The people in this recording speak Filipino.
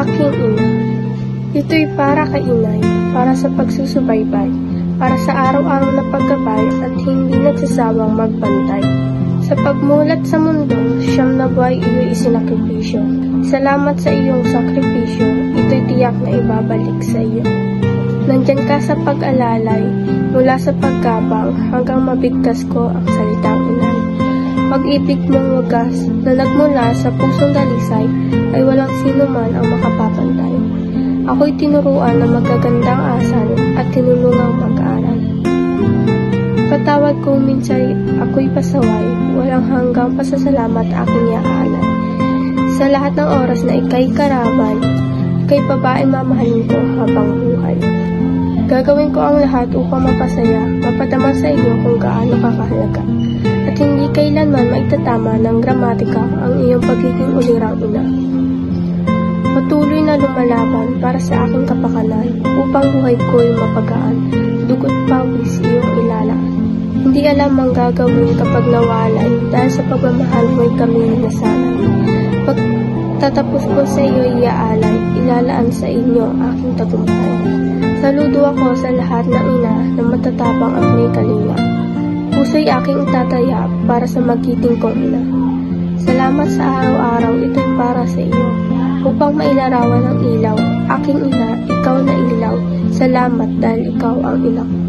aking ina. Ito'y para kay inay, para sa pagsusubaybay, para sa araw-araw na paggabay at hindi nagsasawang magbantay. Sa pagmulat sa mundo, siyam na buhay iyo'y isinakripisyo. Salamat sa iyong sakripisyo, ito'y tiyak na ibabalik sa iyo. Nandyan ka sa pag-alalay, mula sa pagkabang hanggang mabigkas ko ang salitang inay. Pag-ibig mong wagas na nagmula sa pusong dalisay ay walang sino man ang makapapantay. Ako'y tinuruan ng magagandang asal at tinulungang mag-aral. Patawad kong minsan ako'y pasaway, walang hanggang pasasalamat aking iaalay. Sa lahat ng oras na ika'y karaban, ika'y babaeng mamahalin ko habang buhay. Gagawin ko ang lahat upang mapasaya, mapadama sa iyo kung gaano kakahalaga. At hindi kailanman maitatama ng gramatika ang iyong pagiging ulirang ina. Patuloy na lumalaban para sa aking kapakanan, upang buhay ko'y mapagaan, dugo't pawis iyong ilalaan. Hindi alam ang gagawin kapag nawalay, dahil sa pagmamahal mo'y kami nasanay. Pagtatapos ko sa iyo iaalay, ilalaan sa inyo aking tagumpay. Saludo ako sa lahat ng ina na matatapang at may kalinga. Puso'y aking itataya para sa magiting kong ina. Salamat sa araw-araw, ito'y para sa iyo. Upang mailarawan ng ilaw, aking ina, ikaw na ilaw. Salamat dahil ikaw ang ina ko.